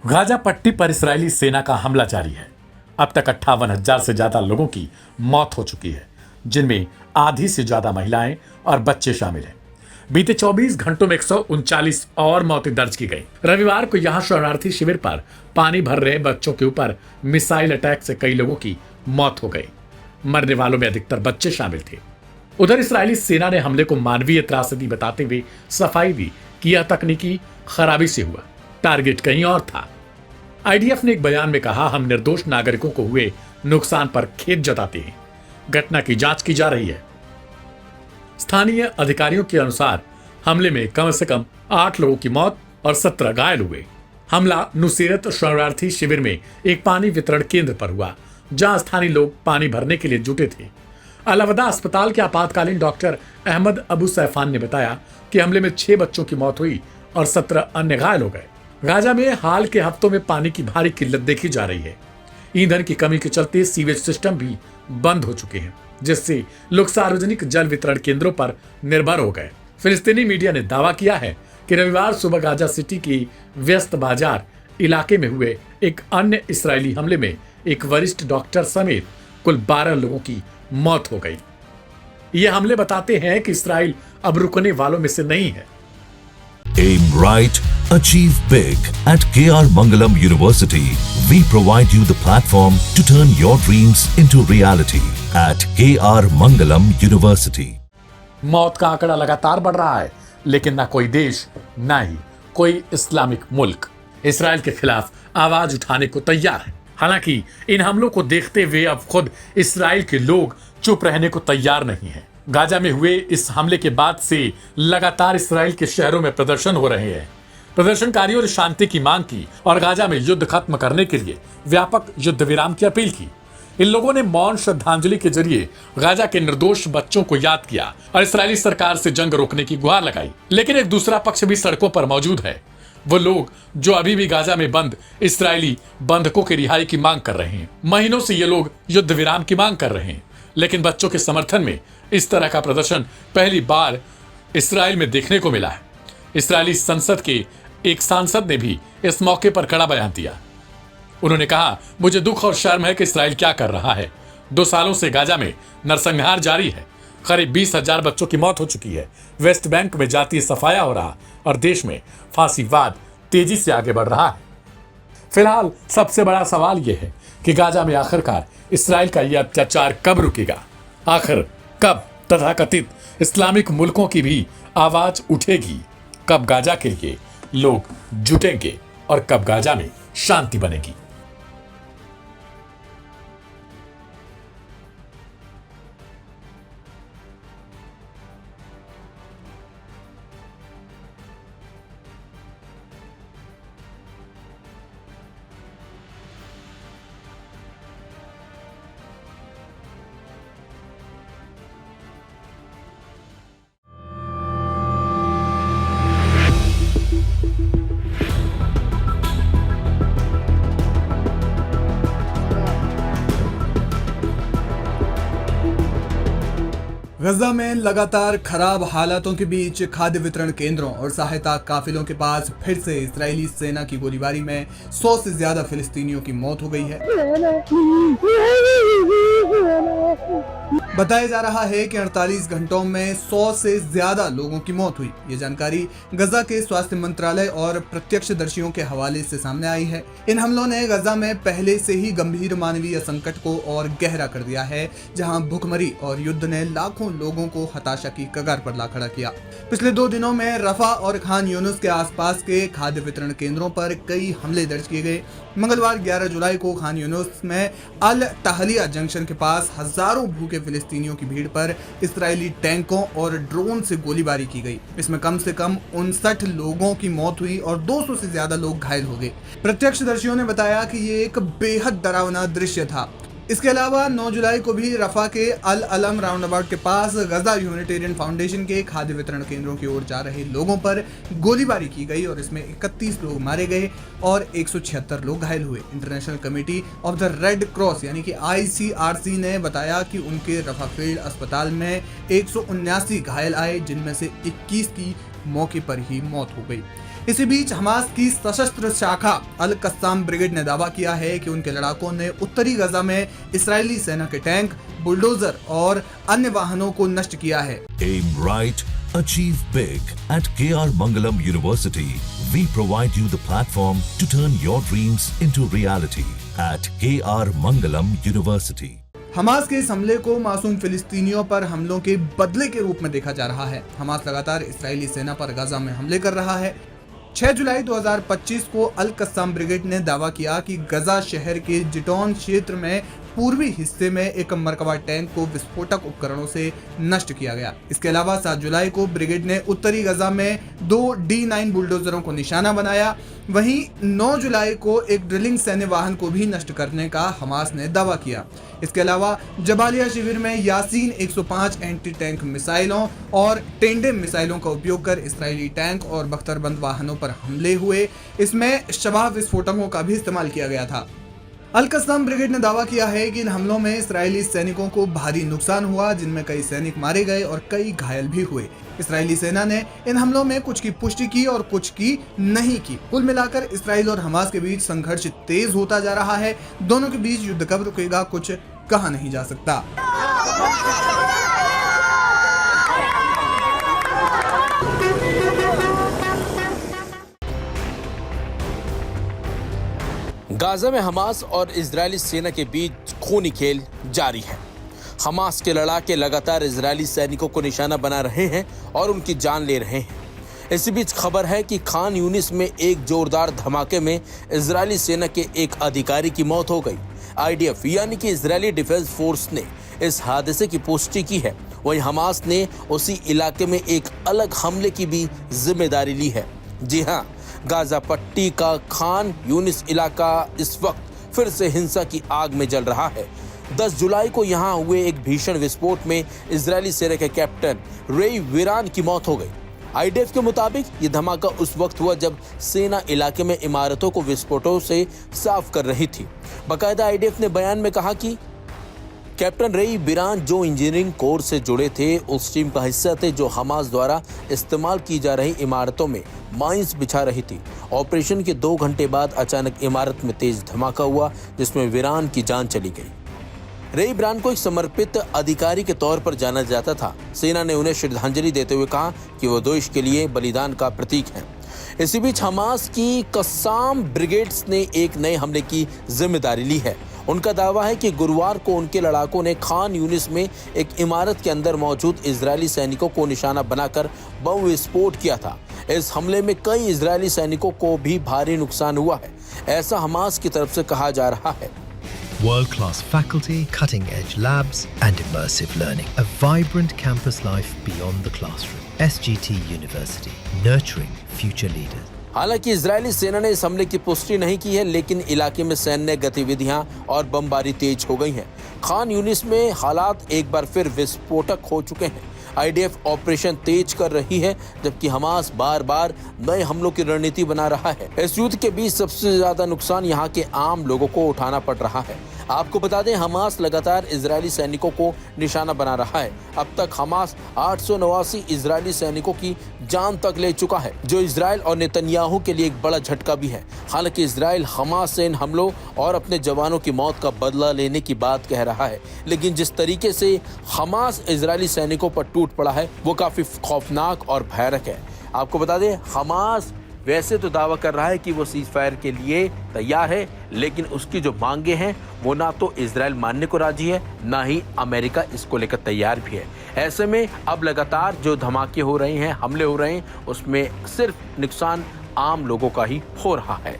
Gaza पट्टी पर इस्राएली सेना का हमला जारी है। अब तक 58,000 से ज्यादा लोगों की मौत हो चुकी है, जिनमें आधी से ज्यादा महिलाएं और बच्चे शामिल हैं। बीते 24 घंटों में 139 और मौतें दर्ज की गई। रविवार को यहां शरणार्थी शिविर पर पानी भर रहे बच्चों के ऊपर मिसाइल अटैक से कई लोगों की मौत हो गई। मरने वालों में अधिकतर बच्चे शामिल थे। उधर इस्राएली सेना ने हमले को मानवीय त्रासदी बताते हुए सफाई दी कि यह तकनीकी खराबी से हुआ, टारगेट कहीं और था। आईडीएफ ने एक बयान में कहा, हम निर्दोष नागरिकों को हुए नुकसान पर खेद जताते हैं। घटना की जांच की जा रही है। स्थानीय अधिकारियों के अनुसार हमले में कम से कम 8 लोगों की मौत और 17 घायल हुए। हमला नुसीरत शरणार्थी शिविर में एक पानी वितरण केंद्र पर हुआ, जहां स्थानीय लोग पानी भरने के लिए जुटे थे। अलवदा अस्पताल के आपातकालीन डॉक्टर अहमद अबू सैफान ने बताया कि हमले में 6 बच्चों की मौत हुई और 17 अन्य घायल हो गए। गाजा में हाल के हफ्तों में पानी की भारी किल्लत देखी जा रही है। ईंधन की कमी के चलते सीवेज सिस्टम भी बंद हो चुके हैं, जिससे लोग सार्वजनिक जल वितरण केंद्रों पर निर्भर हो गए। फिलिस्तीनी मीडिया ने दावा किया है कि रविवार सुबह गाजा सिटी की व्यस्त बाजार इलाके में हुए एक अन्य इस्राएली हमले में एक वरिष्ठ डॉक्टर समेत कुल 12 लोगों की मौत हो गई। ये हमले बताते हैं कि इस्राइल अब रुकने वालों में से नहीं है। Aim right, achieve big. At KR Mangalam University, we provide you the platform to turn your dreams into reality. At KR Mangalam University. मौत का आंकड़ा लगातार बढ़ रहा है, लेकिन ना कोई देश, ना ही कोई इस्लामिक मुल्क इसराइल के खिलाफ आवाज उठाने को तैयार है। हालांकि इन हमलों को देखते हुए अब खुद इसराइल के लोग चुप रहने को तैयार नहीं हैं। गाजा में हुए इस हमले के बाद से लगातार इसराइल के शहरों में प्रदर्शन हो रहे हैं। प्रदर्शनकारियों ने शांति की मांग की और गाजा में युद्ध खत्म करने के लिए व्यापक युद्ध विराम की अपील की। इन लोगों ने मौन श्रद्धांजलि के जरिए गाजा के निर्दोष बच्चों को याद किया और इसराइली सरकार से जंग रोकने की गुहार लगाई। लेकिन एक दूसरा पक्ष भी सड़कों पर मौजूद है, वो लोग जो अभी भी गाजा में बंद इसराइली बंधकों की रिहाई की मांग कर रहे हैं। महीनों से ये लोग युद्ध विराम की मांग कर रहे हैं, लेकिन बच्चों के समर्थन में इस तरह का प्रदर्शन पहली बार इसराइल में देखने को मिला है। इसराइली संसद के एक सांसद ने भी इस मौके पर कड़ा बयान दिया। उन्होंने कहा, मुझे दुख और शर्म है कि इसराइल क्या कर रहा है। 2 सालों से गाजा में नरसंहार जारी है। करीब 20,000 बच्चों की मौत हो चुकी है। वेस्ट बैंक में जातीय सफाया हो रहा और देश में फांसीवाद तेजी से आगे बढ़ रहा है। फिलहाल सबसे बड़ा सवाल यह है कि गाजा में आखिरकार इसराइल का यह अत्याचार कब रुकेगा। आखिर कब तथाकथित इस्लामिक मुल्कों की भी आवाज उठेगी। कब गाजा के लिए लोग जुटेंगे और कब गाजा में शांति बनेगी। गजा में लगातार खराब हालातों के बीच खाद्य वितरण केंद्रों और सहायता काफिलों के पास फिर से इस्राएली सेना की गोलीबारी में 100 से ज्यादा फिलिस्तीनियों की मौत हो गई है। बताया जा रहा है कि 48 घंटों में 100 से ज्यादा लोगों की मौत हुई। ये जानकारी गजा के स्वास्थ्य मंत्रालय और प्रत्यक्षदर्शियों के हवाले से सामने आई है। इन हमलों ने गजा में पहले से ही गंभीर मानवीय संकट को और गहरा कर दिया है, जहां भुखमरी और युद्ध ने लाखों लोगों को हताशा की कगार पर ला खड़ा किया। पिछले 2 दिनों में रफा और खान यूनुस के आसपास के खाद्य वितरण केंद्रों पर कई हमले दर्ज किए गए। मंगलवार 11 जुलाई को खान यूनुस में अल तहलिया जंक्शन के पास हजारों भूखे फिलिस्तीनियों की भीड़ पर इस्राएली टैंकों और ड्रोन से गोलीबारी की गई। इसमें कम से कम 59 लोगों की मौत हुई और 200 से ज्यादा लोग घायल हो गए। प्रत्यक्षदर्शियों ने बताया कि ये एक बेहद डरावना दृश्य था। इसके अलावा 9 जुलाई को भी रफा के अल अलम राउंडअबाउट के पास गजा ह्यूमैनिटेरियन फाउंडेशन के खाद्य वितरण केंद्रों की ओर जा रहे लोगों पर गोलीबारी की गई और इसमें 31 लोग मारे गए और 176 लोग घायल हुए। International committee of the red cross यानी कि ICRC ने बताया कि उनके रफा फील्ड अस्पताल में 179 घायल आए, जिनमें से 21 की मौके पर ही मौत हो गई। इसी बीच हमास की सशस्त्र शाखा अल कस्साम ब्रिगेड ने दावा किया है कि उनके लड़ाकों ने उत्तरी गजा में इस्राएली सेना के टैंक, बुलडोजर और अन्य वाहनों को नष्ट किया है। Aim right, achieve big. At KR Mangalam University, we provide you the platform to turn your dreams into reality. At KR Mangalam University. Hamas के इस हमले को मासूम फिलिस्तीनियों पर हमलों के बदले के रूप में देखा जा रहा है। हमास लगातार इस्राएली सेना पर गजा में हमले कर रहा है। 6 जुलाई 2025 को अल कस्साम ब्रिगेड ने दावा किया कि गजा शहर के जिटौन क्षेत्र में पूर्वी हिस्से में एक मरकबा टैंक को विस्फोटक उपकरणों से नष्ट किया गया। इसके अलावा 7 जुलाई को ब्रिगेड ने उत्तरी गजा में 2 D9 बुलडोजरों को निशाना बनाया। वहीं 9 जुलाई को एक ड्रिलिंग सैन्य वाहन को भी नष्ट करने का हमास ने दावा किया। इसके अलावा जबालिया शिविर में यासीन 105 एंटी टैंक मिसाइलों और टेंडे मिसाइलों का उपयोग कर इस्राएली टैंक और बख्तरबंद वाहनों पर हमले हुए। इसमें शबाह विस्फोटकों का भी इस्तेमाल किया गया था। अल कस्साम ब्रिगेड ने दावा किया है कि इन हमलों में इस्राएली सैनिकों को भारी नुकसान हुआ, जिनमें कई सैनिक मारे गए और कई घायल भी हुए। इस्राएली सेना ने इन हमलों में कुछ की पुष्टि की और कुछ की नहीं की। कुल मिलाकर इस्राएल और हमास के बीच संघर्ष तेज होता जा रहा है। दोनों के बीच युद्ध कब रुकेगा, कुछ कहा नहीं जा सकता। गाजा में हमास और इजरायली सेना के बीच खूनी खेल जारी है। हमास के लड़ाके लगातार इजरायली सैनिकों को निशाना बना रहे हैं और उनकी जान ले रहे हैं। इसी बीच खबर है कि खान यूनिस में एक जोरदार धमाके में इजरायली सेना के एक अधिकारी की मौत हो गई। IDF यानी कि इजरायली डिफेंस फोर्स ने इस हादसे की पुष्टि की है। वहीं हमास ने उसी इलाके में एक अलग हमले की भी जिम्मेदारी ली है। जी हाँ, गाजा पट्टी का खान यूनिस इलाका इस वक्त फिर से हिंसा की आग में जल रहा है। 10 जुलाई को यहां हुए एक भीषण विस्फोट में इजरायली सेना के कैप्टन रेई विरान की मौत हो गई। IDF के मुताबिक ये धमाका उस वक्त हुआ जब सेना इलाके में इमारतों को विस्फोटों से साफ कर रही थी। बाकायदा IDF ने बयान में कहा कि कैप्टन रेई बिरान जो इंजीनियरिंग कोर्स से जुड़े थे, उस टीम का हिस्सा थे जो हमास द्वारा इस्तेमाल की जा रही इमारतों में माइंस बिछा रही थी। ऑपरेशन के 2 घंटे बाद अचानक इमारत में तेज धमाका हुआ, जिसमें विरान की जान चली गई। रेई बिरान को एक समर्पित अधिकारी के तौर पर जाना जाता था। सेना ने उन्हें श्रद्धांजलि देते हुए कहा कि वो देश के लिए बलिदान का प्रतीक है। इसी बीच हमास की कस्साम ब्रिगेड्स ने एक नए हमले की जिम्मेदारी ली है। उनका दावा है कि गुरुवार को उनके लड़ाकों ने खान यूनिस में एक इमारत के अंदर मौजूद इजरायली सैनिकों को निशाना बनाकर बम विस्फोट किया था। इस हमले में कई इजरायली सैनिकों को भी भारी नुकसान हुआ है, ऐसा हमास की तरफ से कहा जा रहा है। World-class faculty, cutting-edge labs and immersive learning. A vibrant campus life beyond the classroom. SGT University, nurturing future leaders. हालांकि इजरायली सेना ने इस हमले की पुष्टि नहीं की है, लेकिन इलाके में सैन्य गतिविधियां और बमबारी तेज हो गई हैं। खान यूनिस में हालात एक बार फिर विस्फोटक हो चुके हैं। IDF ऑपरेशन तेज कर रही है, जबकि हमास बार बार नए हमलों की रणनीति बना रहा है। इस युद्ध के बीच सबसे ज्यादा नुकसान यहाँ के आम लोगों को उठाना पड़ रहा है। आपको बता दें, हमास लगातार इजरायली सैनिकों को निशाना बना रहा है। अब तक हमास 889 इजरायली सैनिकों की जान तक ले चुका है, जो इजरायल और नेतन्याहू के लिए एक बड़ा झटका भी है। हालांकि इजरायल हमास से इन हमलों और अपने जवानों की मौत का बदला लेने की बात कह रहा है, लेकिन जिस तरीके से हमास इजरायली सैनिकों पर टूट पड़ा है वो काफी खौफनाक और भयानक है। आपको बता दें, हमास वैसे तो दावा कर रहा है कि वो सीज फायर के लिए तैयार है, लेकिन उसकी जो मांगे हैं वो ना तो इजरायल मानने को राजी है, ना ही अमेरिका इसको लेकर तैयार भी है। ऐसे में अब लगातार जो धमाके हो रहे हैं, हमले हो रहे हैं, उसमें सिर्फ नुकसान आम लोगों का ही हो रहा है।